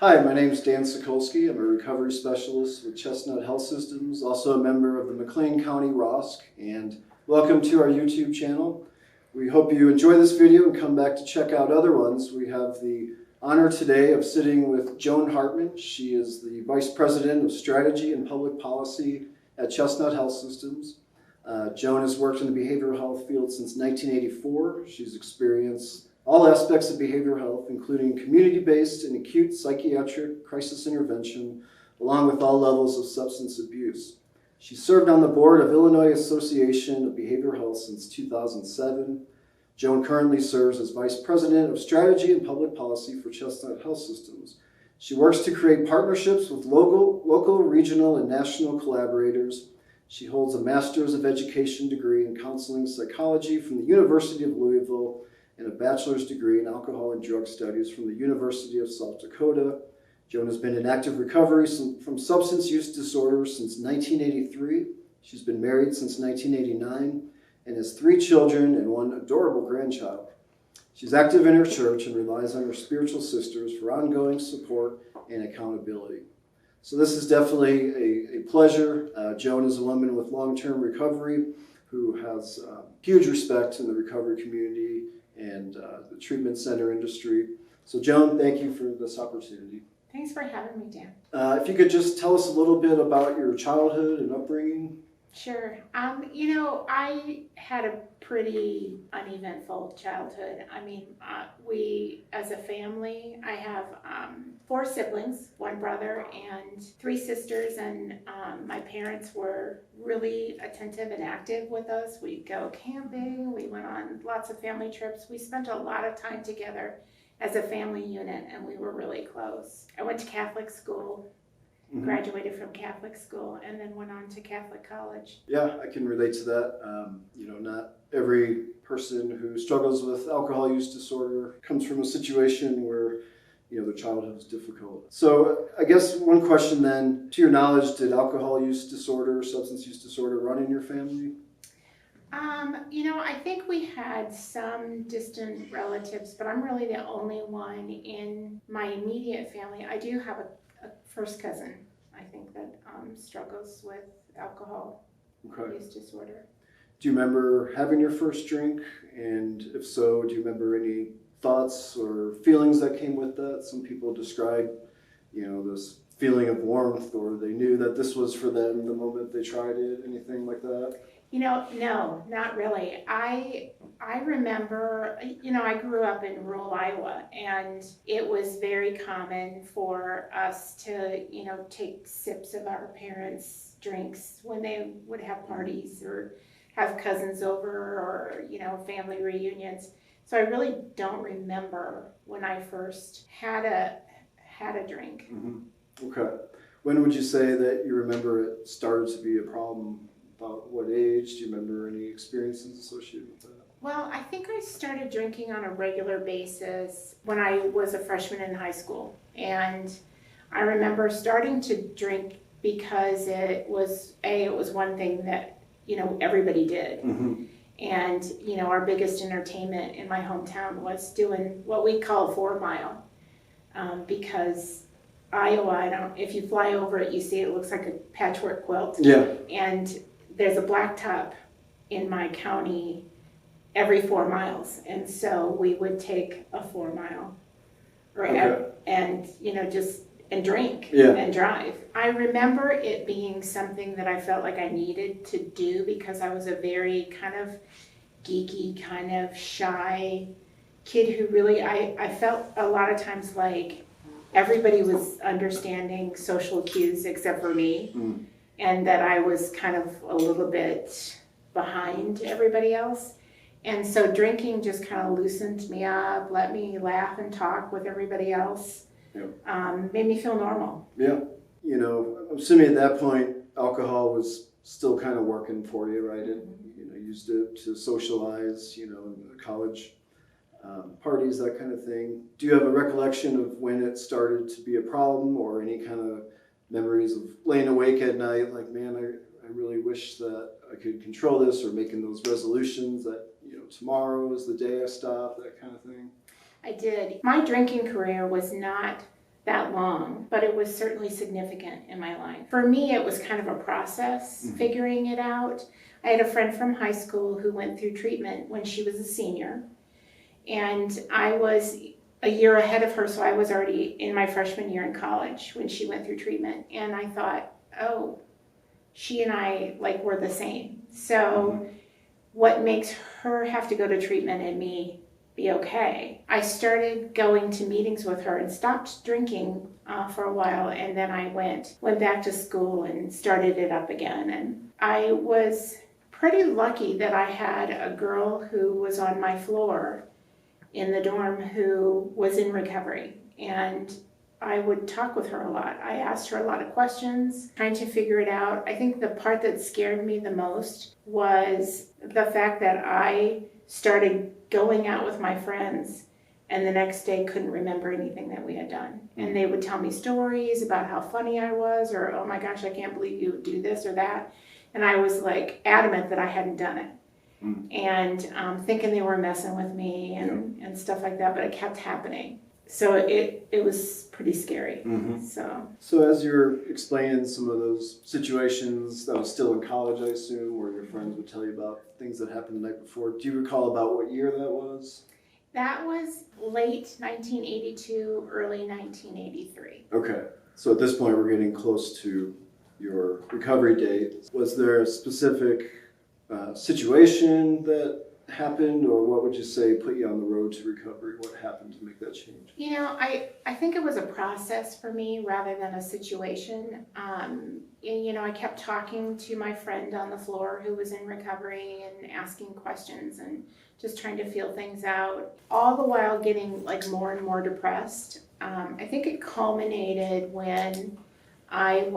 Hi, my name is Dan Sokulski. I'm a recovery specialist with Chestnut Health Systems, also a member of the McLean County ROSC, and welcome to our YouTube channel. We hope you enjoy this video and come back to check out other ones. We have the honor today of sitting with Joan Hartman. She is the Vice President of Strategy and Public Policy at Chestnut Health Systems. Joan has worked in the behavioral health field since 1984. She's experienced all aspects of behavioral health, including community-based and acute psychiatric crisis intervention, along with all levels of substance abuse. She served on the board of Illinois Association of Behavioral Health since 2007. Joan currently serves as Vice President of Strategy and Public Policy for Chestnut Health Systems. She works to create partnerships with local, regional, and national collaborators. She holds a Master's of Education degree in Counseling Psychology from the University of Louisville and a bachelor's degree in alcohol and drug studies from the University of South Dakota. Joan has been in active recovery from substance use disorders since 1983. She's been married since 1989 and has 3 children and 1 adorable grandchild. She's active in her church and relies on her spiritual sisters for ongoing support and accountability. So this is definitely a pleasure. Joan is a woman with long-term recovery who has huge respect in the recovery community and the treatment center industry. So Joan, thank you for this opportunity. Thanks for having me, Dan. If you could just tell us a little bit about your childhood and upbringing. Sure. I had a pretty uneventful childhood. We, as a family, I have 4 siblings, 1 brother and 3 sisters, and my parents were really attentive and active with us. We'd go camping, we went on lots of family trips. We spent a lot of time together as a family unit, and we were really close. I went to Catholic school. Graduated from Catholic school and then went on to Catholic college. Yeah, I can relate to that. Not every person who struggles with alcohol use disorder comes from a situation where, their childhood was difficult. So I guess one question then, to your knowledge, did alcohol use disorder, substance use disorder run in your family? I think we had some distant relatives, but I'm really the only one in my immediate family. I do have a first cousin, I think, that struggles with alcohol use disorder. Do you remember having your first drink? And if so, do you remember any thoughts or feelings that came with that? Some people describe, this feeling of warmth, or they knew that this was for them the moment they tried it, anything like that? No, not really. I remember, I grew up in rural Iowa, and it was very common for us to, take sips of our parents' drinks when they would have parties or have cousins over or, family reunions. So I really don't remember when I first had a drink. Mm-hmm. Okay. When would you say that you remember it started to be a problem? About what age? Do you remember any experiences associated with that? Well, I think I started drinking on a regular basis when I was a freshman in high school. And I remember starting to drink because it was one thing that, everybody did. Mm-hmm. And, our biggest entertainment in my hometown was doing what we call 4 mile. Because Iowa, if you fly over it, you see it looks like a patchwork quilt. Yeah. And there's a blacktop in my county every 4 miles, and so we would take a 4 mile, and and drink and drive. I remember it being something that I felt like I needed to do because I was a very kind of geeky, kind of shy kid who really I felt a lot of times like everybody was understanding social cues except for me. Mm. And that I was kind of a little bit behind everybody else. And so drinking just kind of loosened me up, let me laugh and talk with everybody else, made me feel normal. Yeah. I'm assuming at that point, alcohol was still kind of working for you, right? And, used it to socialize, in college parties, that kind of thing. Do you have a recollection of when it started to be a problem or any kind of memories of laying awake at night, like, man, I really wish that I could control this, or making those resolutions that, tomorrow is the day I stop, that kind of thing? I did. My drinking career was not that long, but it was certainly significant in my life. For me, it was kind of a process figuring it out. I had a friend from high school who went through treatment when she was a senior, and I was a year ahead of her, so I was already in my freshman year in college when she went through treatment, and I thought, oh, she and I were the same. So what makes her have to go to treatment and me be okay? I started going to meetings with her and stopped drinking for a while, and then I went back to school and started it up again. And I was pretty lucky that I had a girl who was on my floor in the dorm who was in recovery, and I would talk with her a lot. I asked her a lot of questions, trying to figure it out. I think the part that scared me the most was the fact that I started going out with my friends and the next day couldn't remember anything that we had done. And they would tell me stories about how funny I was, or, oh my gosh, I can't believe you would do this or that. And I was adamant that I hadn't done it. And thinking they were messing with me and stuff like that, but it kept happening. So it was pretty scary. So as you're explaining some of those situations, that was still in college, I assume, where your friends would tell you about things that happened the night before. Do you recall about what year that was? That was late 1982, early 1983. Okay. So at this point, we're getting close to your recovery date. Was there a specific situation that happened, or what would you say put you on the road to recovery? What happened to make that change? I think it was a process for me rather than a situation. I kept talking to my friend on the floor who was in recovery and asking questions and just trying to feel things out, all the while getting more and more depressed. I think it culminated when I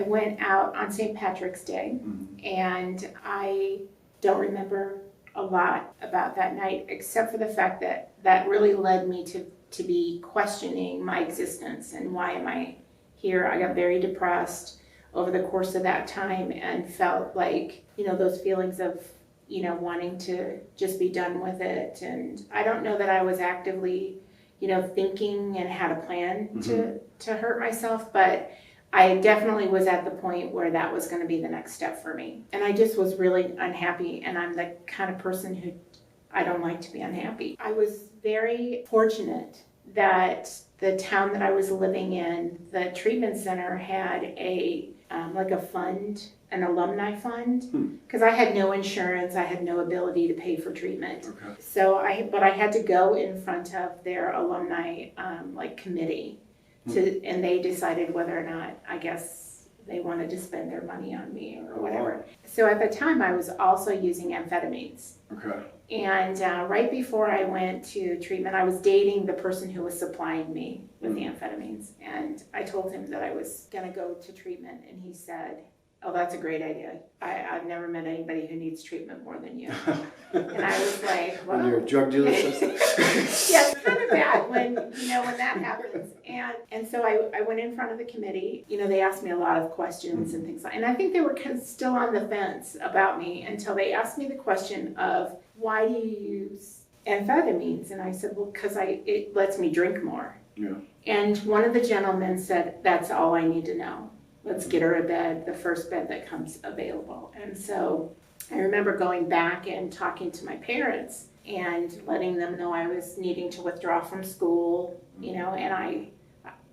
went out on St. Patrick's Day, and I don't remember a lot about that night, except for the fact that really led me to be questioning my existence and why am I here. I got very depressed over the course of that time and felt those feelings of wanting to just be done with it. And I don't know that I was actively thinking and had a plan to hurt myself, but I definitely was at the point where that was going to be the next step for me. And I just was really unhappy, and I'm the kind of person who I don't like to be unhappy. I was very fortunate that the town that I was living in, the treatment center had a fund, an alumni fund, because I had no insurance, I had no ability to pay for treatment. Okay. So I had to go in front of their alumni committee. And they decided whether or not, I guess, they wanted to spend their money on me or whatever. Wow. So at the time, I was also using amphetamines. Okay. And right before I went to treatment, I was dating the person who was supplying me with the amphetamines. And I told him that I was going to go to treatment, and he said, oh, that's a great idea. I've never met anybody who needs treatment more than you. And I was like, well. When you're a drug dealer? Yeah, it's kind of bad when that happens. And so I went in front of the committee. They asked me a lot of questions and things and I think they were kind of still on the fence about me until they asked me the question of, why do you use amphetamines? And I said, well, because it lets me drink more. Yeah. And one of the gentlemen said, that's all I need to know. Let's get her a bed, the first bed that comes available. And so I remember going back and talking to my parents and letting them know I was needing to withdraw from school, and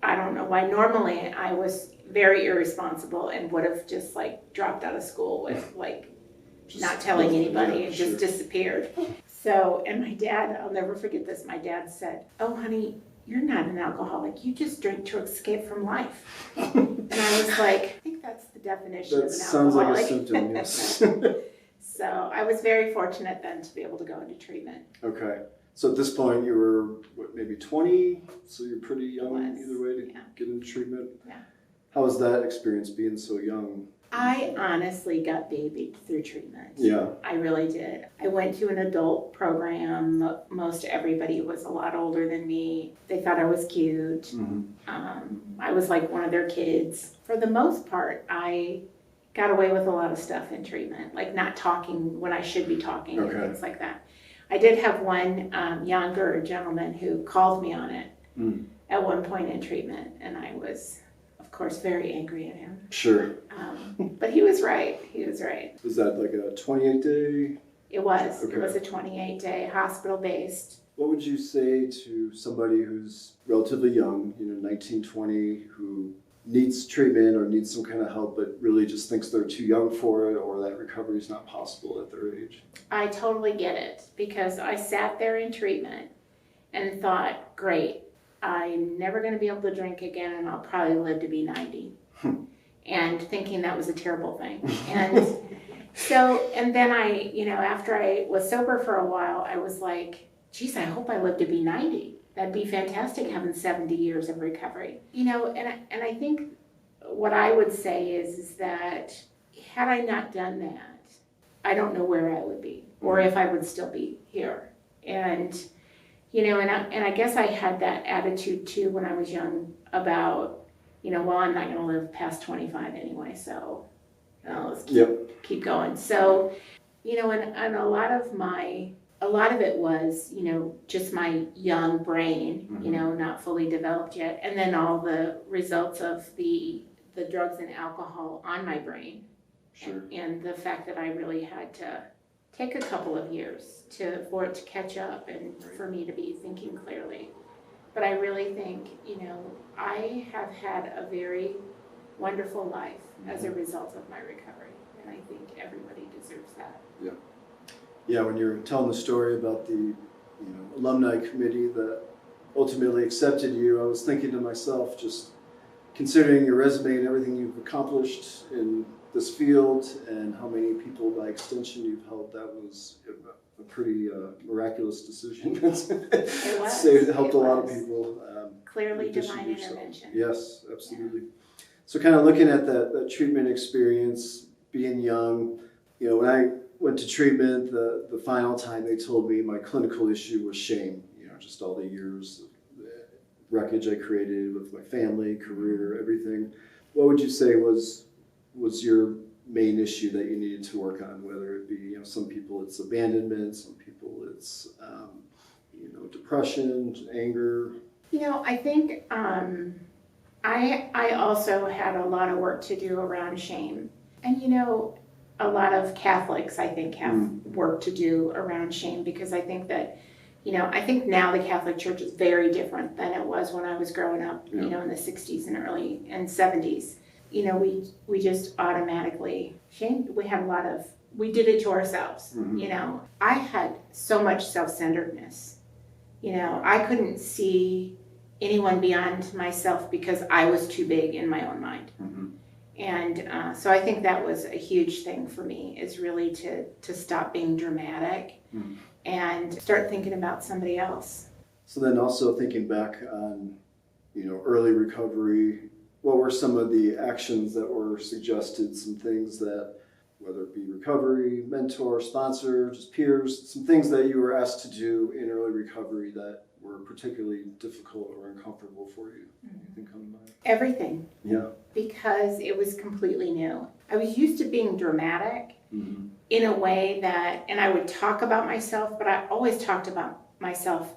I don't know why. Normally I was very irresponsible and would have just dropped out of school with not telling anybody and just disappeared. So, and my dad, I'll never forget this, my dad said, oh honey, you're not an alcoholic. You just drink to escape from life. And I was like, I think that's the definition of an sounds alcoholic. like a symptom, yes. So I was very fortunate then to be able to go into treatment. Okay. So at this point you were, maybe 20? So you're pretty young either way to get into treatment? Yeah. How was that experience being so young? I honestly got babied through treatment. Yeah. I really did. I went to an adult program. Most everybody was a lot older than me. They thought I was cute. I was like one of their kids. For the most part, I got away with a lot of stuff in treatment, like not talking when I should be talking and things like that. I did have one younger gentleman who called me on it. at one point in treatment, and I was, of course, very angry at him. Sure. But he was right. He was right. Was that like a 28-day? It was. Okay. It was a 28-day hospital-based. What would you say to somebody who's relatively young, 19, 20, who needs treatment or needs some kind of help, but really just thinks they're too young for it, or that recovery is not possible at their age? I totally get it, because I sat there in treatment and thought, great, I'm never going to be able to drink again, and I'll probably live to be 90. And thinking that was a terrible thing. And then after I was sober for a while, I was like, geez, I hope I live to be 90. That'd be fantastic, having 70 years of recovery. And I think what I would say is that had I not done that, I don't know where I would be, or if I would still be here. And I guess I had that attitude too when I was young about, well, I'm not going to live past 25 anyway, so let's keep going. So, and a lot of it was, just my young brain, not fully developed yet, and then all the results of the drugs and alcohol on my brain. Sure. And the fact that I really had to take a couple of years for it to catch up and for me to be thinking clearly. But I really think, I have had a very wonderful life as a result of my recovery, and I think everybody deserves that. Yeah. Yeah, when you're telling the story about the alumni committee that ultimately accepted you, I was thinking to myself, just considering your resume and everything you've accomplished in this field and how many people by extension you've helped, that was a pretty miraculous decision. It was. It helped a lot of people. Clearly divine intervention. Yes, absolutely. Yeah. So kind of looking at that treatment experience, being young, when I went to treatment, the final time they told me my clinical issue was shame, just all the years of wreckage I created with my family, career, everything. What would you say was your main issue that you needed to work on, whether it be, some people it's abandonment, some people it's, depression, anger? I think I also had a lot of work to do around shame. And, a lot of Catholics, I think, have work to do around shame, because I think that, I think now the Catholic Church is very different than it was when I was growing up, in the 60s and early and 70s. We just automatically shamed. We did it to ourselves. I had so much self-centeredness. I couldn't see anyone beyond myself because I was too big in my own mind. And so I think that was a huge thing for me, is really to stop being dramatic and start thinking about somebody else. So then also thinking back on, early recovery, what were some of the actions that were suggested, some things that, whether it be recovery, mentor, sponsor, just peers, some things that you were asked to do in early recovery that were particularly difficult or uncomfortable for you? Anything come to mind? Everything. Yeah. Because it was completely new. I was used to being dramatic in a way that, and I would talk about myself, but I always talked about myself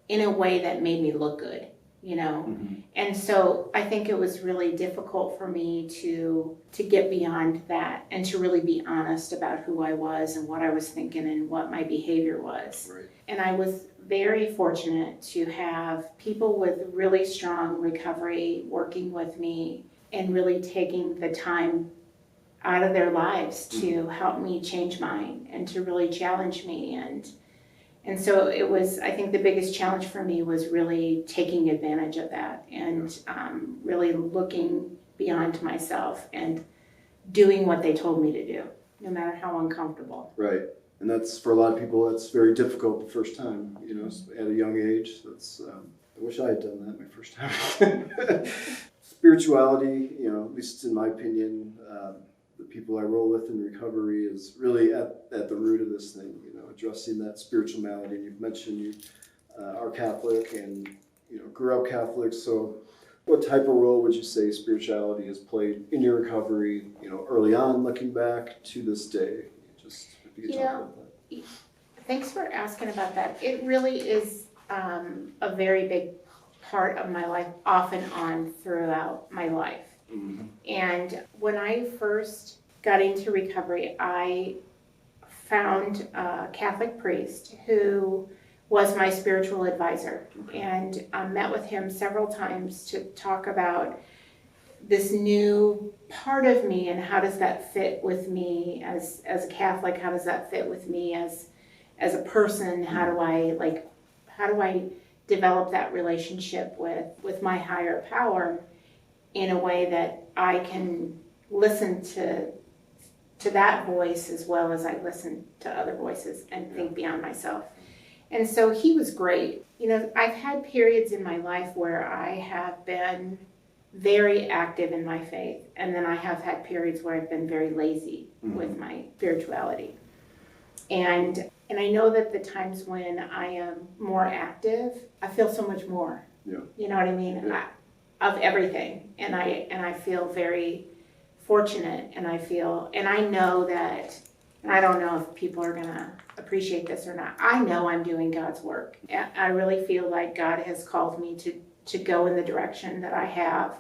in a way that made me look good, And so I think it was really difficult for me to get beyond that and to really be honest about who I was and what I was thinking and what my behavior was. Right. And I was very fortunate to have people with really strong recovery working with me and really taking the time out of their lives to help me change mine and to really challenge me. And so it was, I think the biggest challenge for me was really taking advantage of that and really looking beyond myself and doing what they told me to do, no matter how uncomfortable. Right. And that's, for a lot of people, that's very difficult the first time, at a young age. That's, I wish I had done that my first time. Spirituality, at least in my opinion, the people I roll with in recovery is really at the root of this thing, addressing that spiritual malady. And you've mentioned you are Catholic and, grew up Catholic. So what type of role would you say spirituality has played in your recovery, early on, looking back to this day? Just if you could talk about that. Thanks for asking about that. It really is a very big part of my life off and on throughout my life. Mm-hmm. And when I first got into recovery, I found a Catholic priest who was my spiritual advisor, and I met with him several times to talk about this new part of me and how does that fit with me as a Catholic, how does that fit with me as a person, how do I develop that relationship with my higher power in a way that I can listen to that voice as well as I listen to other voices and think beyond myself. And so he was great. You know, I've had periods in my life where I have been very active in my faith, and then I have had periods where I've been very lazy with my spirituality. And I know that the times when I am more active, I feel so much more. Yeah. You know what I mean? Yeah. Of everything. And I feel very fortunate, and I know that, and I don't know if people are gonna appreciate this or not. I know I'm doing God's work. I really feel like God has called me to go in the direction that I have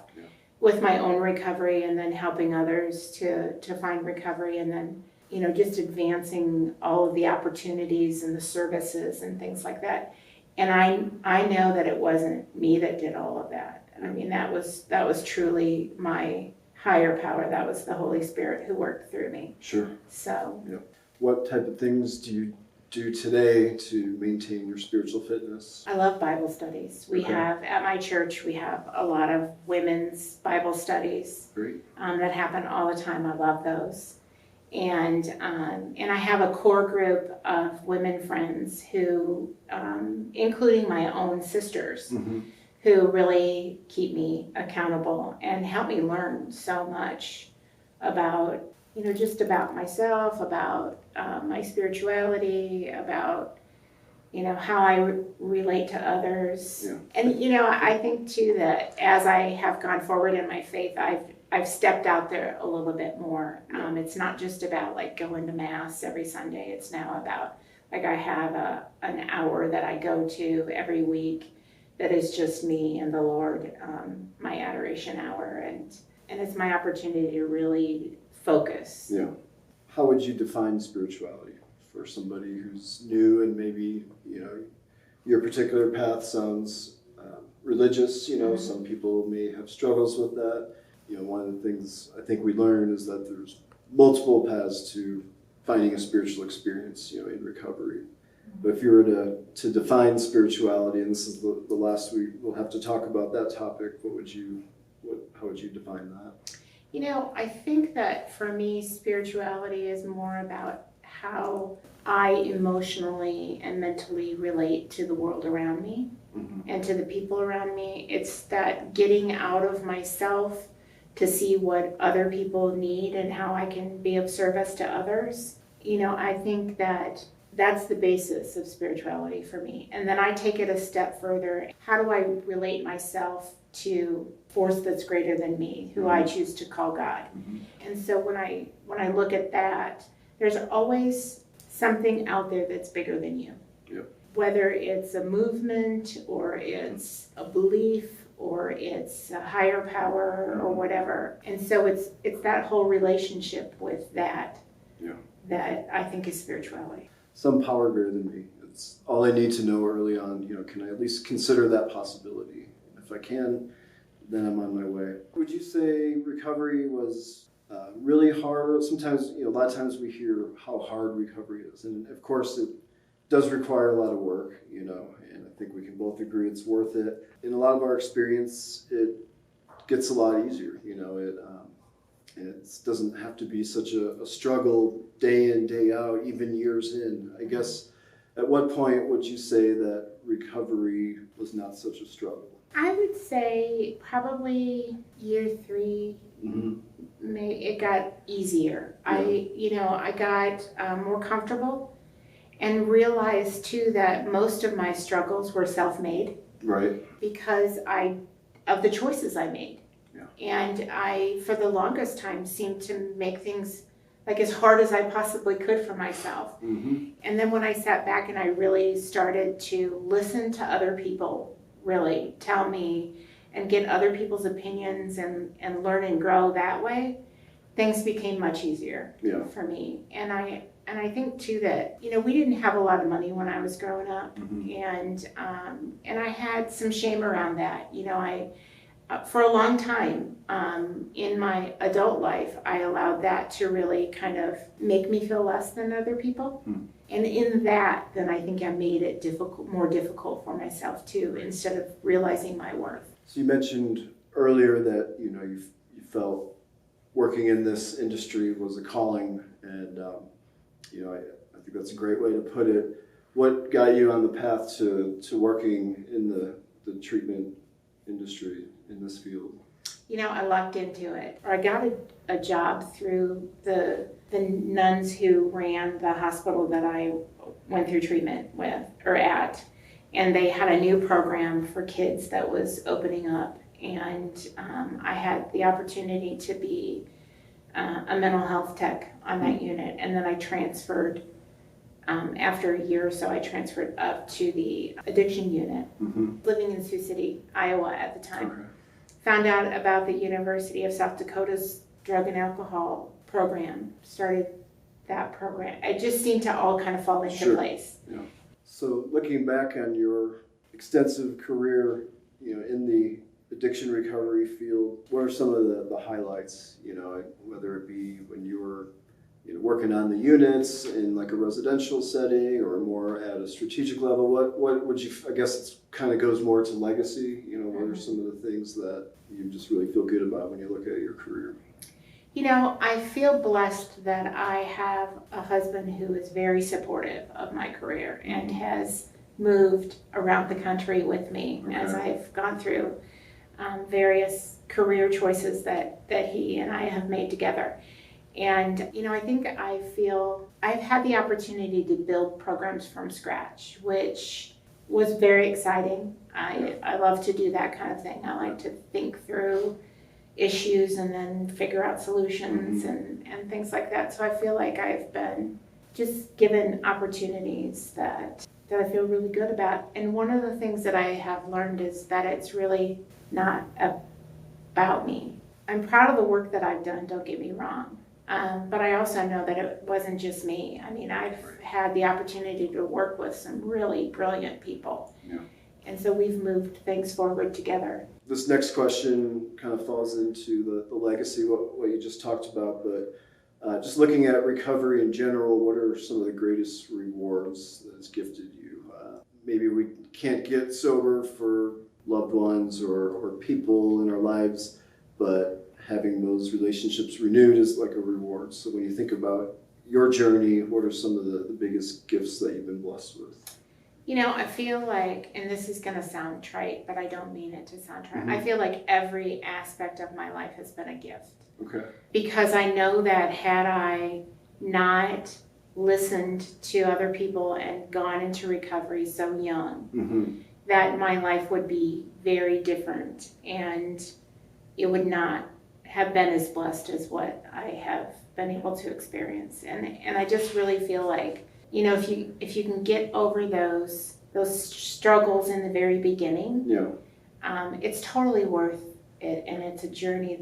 with my own recovery, and then helping others to find recovery, and then, you know, just advancing all of the opportunities and the services and things like that. And I know that it wasn't me that did all of that. I mean, that was truly my higher power. That was the Holy Spirit who worked through me. Sure. So. Yeah. What type of things do you do today to maintain your spiritual fitness? I love Bible studies. We Okay. have, at my church, we have a lot of women's Bible studies. Great. That happen all the time. I love those. And I have a core group of women friends who, including my own sisters, Mm-hmm. who really keep me accountable and help me learn so much about, you know, just about myself, about my spirituality, about, you know, how I relate to others. Yeah. And, you know, I think too that as I have gone forward in my faith, I've stepped out there a little bit more. It's not just about like going to mass every Sunday. It's now about, like, I have an hour that I go to every week that is just me and the Lord, my adoration hour, and it's my opportunity to really focus. Yeah. How would you define spirituality for somebody who's new and maybe, you know, your particular path sounds religious? You know, some people may have struggles with that. You know, one of the things I think we learn is that there's multiple paths to finding a spiritual experience, you know, in recovery. But if you were to define spirituality, and this is the last we'll have to talk about that topic, how would you define that? You know, I think that for me, spirituality is more about how I emotionally and mentally relate to the world around me and to the people around me. It's that getting out of myself to see what other people need and how I can be of service to others. You know, I think that that's the basis of spirituality for me. And then I take it a step further. How do I relate myself to force that's greater than me, who I choose to call God? And so when I look at that, there's always something out there that's bigger than you. Yep. Whether it's a movement or it's a belief or it's a higher power or whatever. And so it's that whole relationship with that that I think is spirituality. Some power greater than me. It's all I need to know early on. You know, can I at least consider that possibility? If I can, then I'm on my way. Would you say recovery was really hard? Sometimes, you know, a lot of times we hear how hard recovery is, and of course it does require a lot of work, you know, and I think we can both agree it's worth it. In a lot of our experience, it gets a lot easier, you know. It doesn't have to be such a struggle day in, day out, even years in. I guess, at what point would you say that recovery was not such a struggle? I would say probably year 3, it got easier. Yeah. I got more comfortable and realized too that most of my struggles were self-made. Right. Because of the choices I made. Yeah. And I, for the longest time, seemed to make things like as hard as I possibly could for myself. And then when I sat back and I really started to listen to other people really tell me and get other people's opinions and learn and grow that way, things became much easier for me. And I think too that, you know, we didn't have a lot of money when I was growing up, and I had some shame around that. You know, I for a long time in my adult life, I allowed that to really kind of make me feel less than other people. And in that, then I think I made it more difficult for myself too, instead of realizing my worth. So you mentioned earlier that, you know, you felt working in this industry was a calling, and you know, I think that's a great way to put it. What got you on the path to working in the treatment industry in this field? You know, I lucked into it. I got a job through the nuns who ran the hospital that I went through treatment with or at, and they had a new program for kids that was opening up, and I had the opportunity to be a mental health tech on that unit, and then I transferred after a year or so. I transferred up to the addiction unit, living in Sioux City, Iowa at the time. Found out about the University of South Dakota's drug and alcohol program, started that program. It just seemed to all kind of fall into place. Yeah. So looking back on your extensive career, you know, in the addiction recovery field, what are some of the highlights, you know, whether it be when you were, you know, working on the units in like a residential setting or more at a strategic level? What would you, I guess it kind of goes more to legacy, you know, what are some of the things that you just really feel good about when you look at your career? You know, I feel blessed that I have a husband who is very supportive of my career and has moved around the country with me as I've gone through various career choices that he and I have made together. And, you know, I think I feel I've had the opportunity to build programs from scratch, which was very exciting. I love to do that kind of thing. I like to think through issues and then figure out solutions and things like that. So I feel like I've been just given opportunities that I feel really good about. And one of the things that I have learned is that it's really not about me. I'm proud of the work that I've done, don't get me wrong. But I also know that it wasn't just me. I mean, I've had the opportunity to work with some really brilliant people. And so we've moved things forward together. This next question kind of falls into the legacy, what you just talked about, but just looking at recovery in general, what are some of the greatest rewards that it's gifted you? Maybe we can't get sober for loved ones or people in our lives, but having those relationships renewed is like a reward. So when you think about your journey, what are some of the biggest gifts that you've been blessed with? You know, I feel like, and this is going to sound trite, but I don't mean it to sound trite. I feel like every aspect of my life has been a gift. Because I know that had I not listened to other people and gone into recovery so young, that my life would be very different, and it would not have been as blessed as what I have been able to experience. And I just really feel like, you know, if you can get over those struggles in the very beginning, it's totally worth it, and it's a journey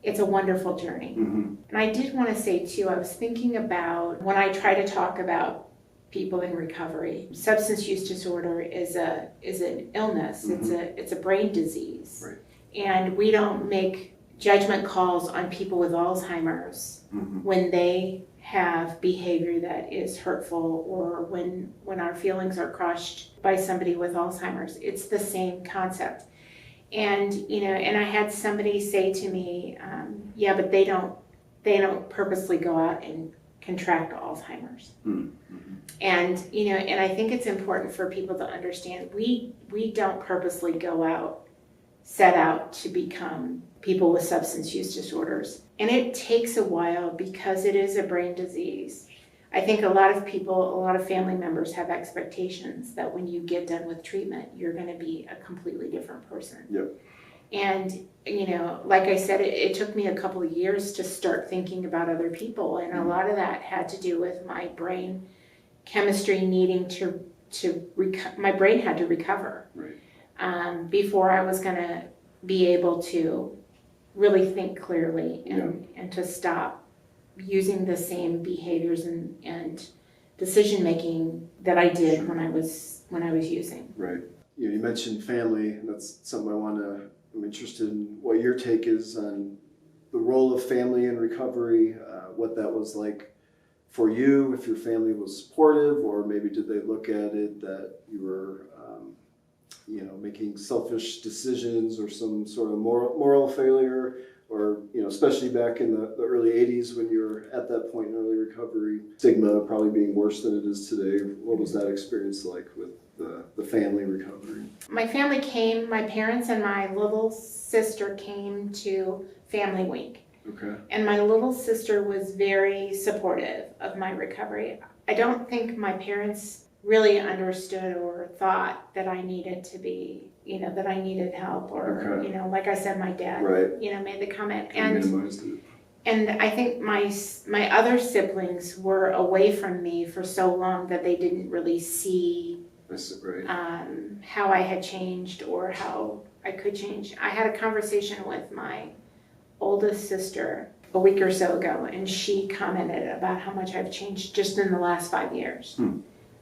it's a wonderful journey. And I did want to say too, I was thinking about when I try to talk about people in recovery, substance use disorder is an illness. It's a brain disease, and we don't make judgment calls on people with Alzheimer's when they have behavior that is hurtful, or when our feelings are crushed by somebody with Alzheimer's. It's the same concept. And, you know, and I had somebody say to me, yeah, but they don't purposely go out and contract Alzheimer's. And, you know, and I think it's important for people to understand we don't purposely set out to become people with substance use disorders. And it takes a while because it is a brain disease. I think a lot of family members have expectations that when you get done with treatment, you're going to be a completely different person. And, you know, like I said, it took me a couple of years to start thinking about other people. And a lot of that had to do with my brain chemistry needing my brain had to recover. before I was going to be able to really think clearly and to stop using the same behaviors and decision making that I did when I was using. Right. You mentioned family, and that's something I'm interested in what your take is on the role of family in recovery, what that was like for you, if your family was supportive, or maybe did they look at it that you were, making selfish decisions or some sort of moral failure, or, especially back in the early 80s when you were at that point in early recovery, stigma probably being worse than it is today. What was that experience like with the family recovery? My family came, my parents and my little sister came to Family Week. Okay. And my little sister was very supportive of my recovery. I don't think my parents really understood or thought that I needed to be, that I needed help, or, like I said, my dad, made the comment. And I think my other siblings were away from me for so long that they didn't really see how I had changed or how I could change. I had a conversation with my oldest sister a week or so ago, and she commented about how much I've changed just in the last 5 years.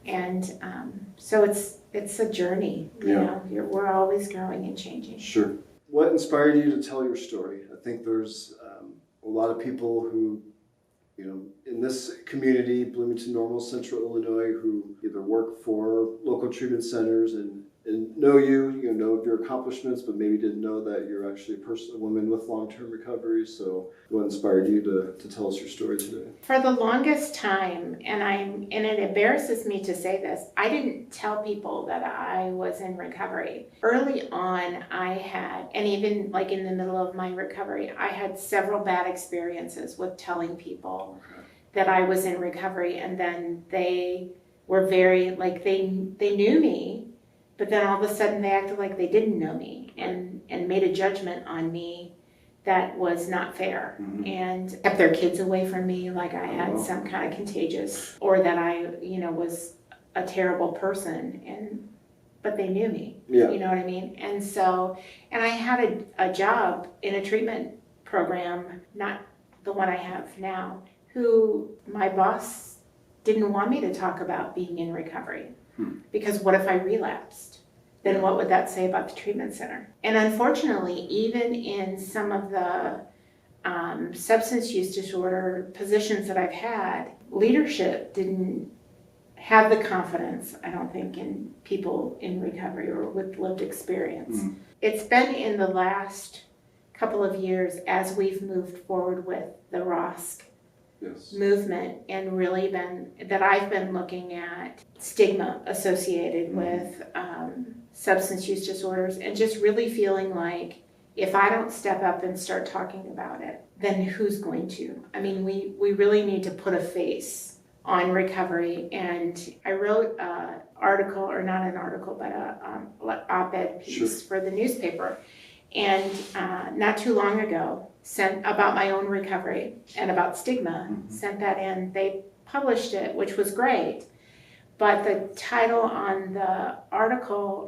And so it's a journey, we're always growing and changing. Sure. What inspired you to tell your story? I think there's a lot of people who, in this community, Bloomington Normal, Central Illinois, who either work for local treatment centers and know know of your accomplishments, but maybe didn't know that you're actually a woman with long-term recovery. So what inspired you to tell us your story today? For the longest time, and it embarrasses me to say this, I didn't tell people that I was in recovery. Early on, I had, and even like in the middle of my recovery, I had several bad experiences with telling people that I was in recovery, and then they were very, they knew me, but then all of a sudden they acted like they didn't know me and made a judgment on me that was not fair, and kept their kids away from me like I had some kind of contagious, or that I, was a terrible person, but they knew me, you know what I mean? And so, and I had a job in a treatment program, not the one I have now, who my boss didn't want me to talk about being in recovery. Because what if I relapsed? Then what would that say about the treatment center? And unfortunately, even in some of the substance use disorder positions that I've had, leadership didn't have the confidence, I don't think, in people in recovery or with lived experience. It's been in the last couple of years as we've moved forward with the ROSC movement, and really that I've been looking at stigma associated with substance use disorders, and just really feeling like if I don't step up and start talking about it, then who's going to? I mean, we really need to put a face on recovery. And I wrote an article, or not an article, but a op-ed piece for the newspaper, and not too long ago, sent about my own recovery and about stigma, sent that in. They published it, which was great, but the title on the article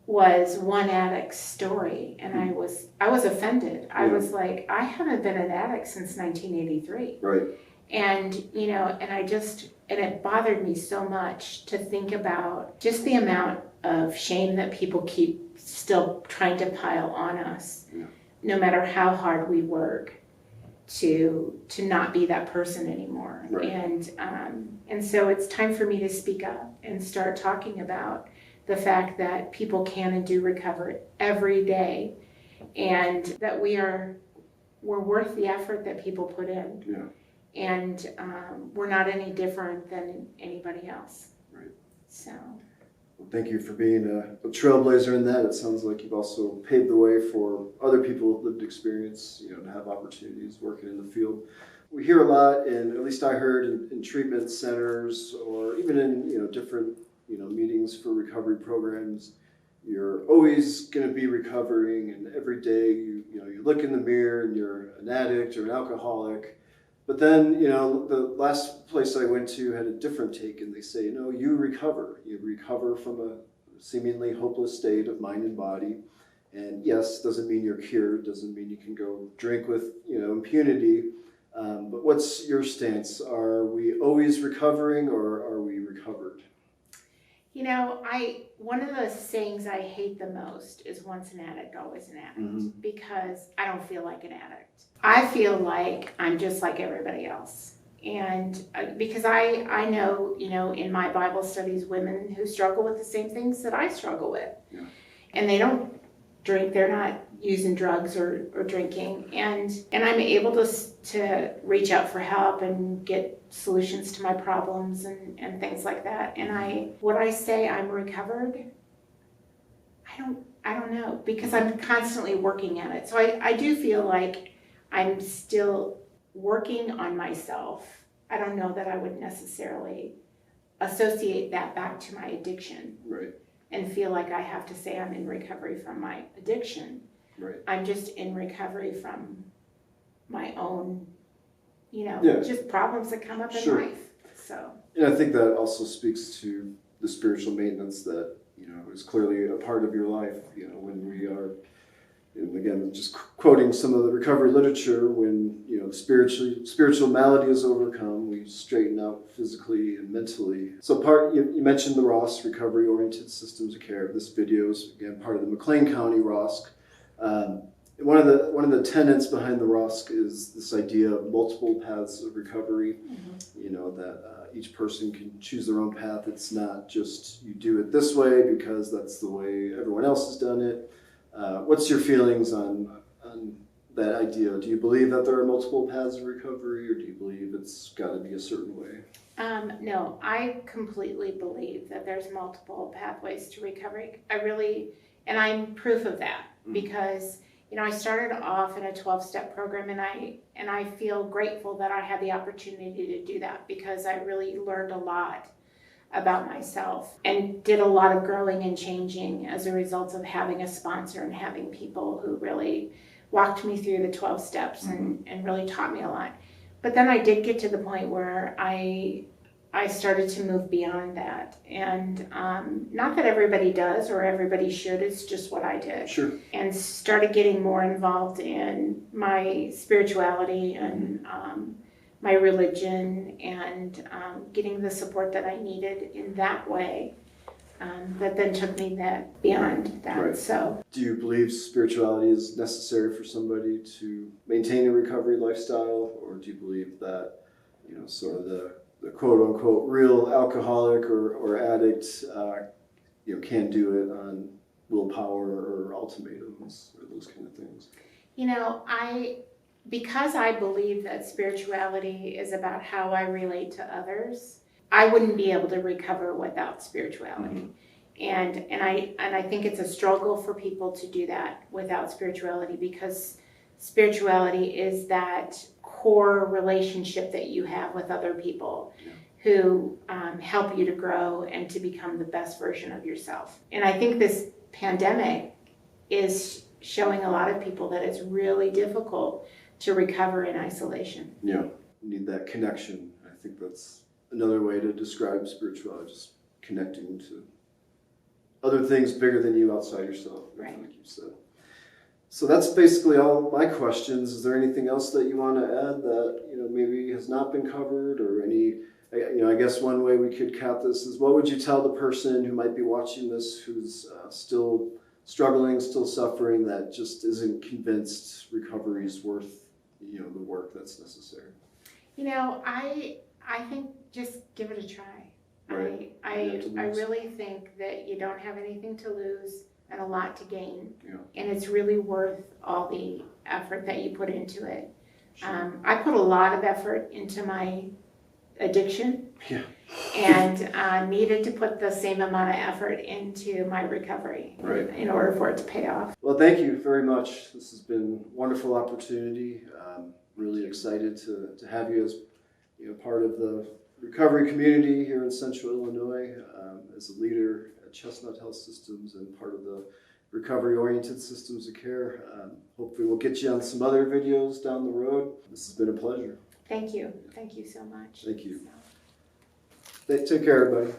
was One Addict's Story, and I was offended. I was like, I haven't been an addict since 1983. Right. And and it bothered me so much to think about just the amount of shame that people keep still trying to pile on us. No matter how hard we work to not be that person anymore. Right. And so it's time for me to speak up and start talking about the fact that people can and do recover every day, and that we're worth the effort that people put in. And we're not any different than anybody else. Right. So. Thank you for being a trailblazer in that. It sounds like you've also paved the way for other people with lived experience, to have opportunities working in the field. We hear a lot, and at least I heard in treatment centers, or even in different meetings for recovery programs, you're always going to be recovering, and every day you look in the mirror and you're an addict or an alcoholic. But then, the last place I went to had a different take, and they say, you recover. You recover from a seemingly hopeless state of mind and body. And yes, doesn't mean you're cured, doesn't mean you can go drink with, impunity. But what's your stance? Are we always recovering, or are we recovered? One of the sayings I hate the most is once an addict, always an addict, Mm-hmm. because I don't feel like an addict. I feel like I'm just like everybody else. And because I know, in my Bible studies, women who struggle with the same things that I struggle with. Yeah. And they don't drink, they're not using drugs or drinking. And I'm able to reach out for help and get solutions to my problems and things like that. And would I say I'm recovered? I don't know, because I'm constantly working at it. So I do feel like I'm still working on myself. I don't know that I would necessarily associate that back to my addiction. Right. And feel like I have to say I'm in recovery from my addiction. Right. I'm just in recovery from my own, Yeah. just problems that come up in Sure. life. So. And I think that also speaks to the spiritual maintenance that, is clearly a part of your life, when we are, and again, just quoting some of the recovery literature, when, spiritual malady is overcome, we straighten out physically and mentally. So you mentioned the ROSC, Recovery Oriented Systems of Care. This video is, again, part of the McLean County ROSC. One of the tenets behind the ROSC is this idea of multiple paths of recovery. Mm-hmm. That each person can choose their own path. It's not just you do it this way because that's the way everyone else has done it. What's your feelings on that idea? Do you believe that there are multiple paths of recovery, or do you believe it's got to be a certain way? No, I completely believe that there's multiple pathways to recovery. And I'm proof of that. Mm-hmm. Because I started off in a 12-step program, and I feel grateful that I had the opportunity to do that, because I really learned a lot about myself and did a lot of growing and changing as a result of having a sponsor and having people who really walked me through the 12 steps. Mm-hmm. and really taught me a lot. But then I did get to the point where I started to move beyond that. And not that everybody does or everybody should, it's just what I did. Sure. And started getting more involved in my spirituality and my religion, and getting the support that I needed in that way, that then took me beyond that. Right. So, do you believe spirituality is necessary for somebody to maintain a recovery lifestyle, or do you believe that sort of the quote unquote real alcoholic or addict can't do it on willpower or ultimatums or those kind of things? Because I believe that spirituality is about how I relate to others, I wouldn't be able to recover without spirituality. Mm-hmm. And I think it's a struggle for people to do that without spirituality, because spirituality is that core relationship that you have with other people. Yeah. Who help you to grow and to become the best version of yourself. And I think this pandemic is showing a lot of people that it's really difficult to recover in isolation. Yeah, you need that connection. I think that's another way to describe spirituality, just connecting to other things bigger than you, outside yourself, right. Like you said. So that's basically all my questions. Is there anything else that you want to add that maybe has not been covered, or any? I guess one way we could cap this is, what would you tell the person who might be watching this who's still struggling, still suffering, that just isn't convinced recovery is worth the work that's necessary? I think just give it a try. Right. I really think that you don't have anything to lose and a lot to gain. Yeah. And it's really worth all the effort that you put into it. Sure. I put a lot of effort into my addiction. Yeah. And needed to put the same amount of effort into my recovery. Right. In order for it to pay off. Well, thank you very much. This has been a wonderful opportunity. Really excited to have you as part of the recovery community here in Central Illinois, as a leader at Chestnut Health Systems and part of the Recovery Oriented Systems of Care. Hopefully we'll get you on some other videos down the road. This has been a pleasure. Thank you. Thank you so much. Thank you. Take care, everybody.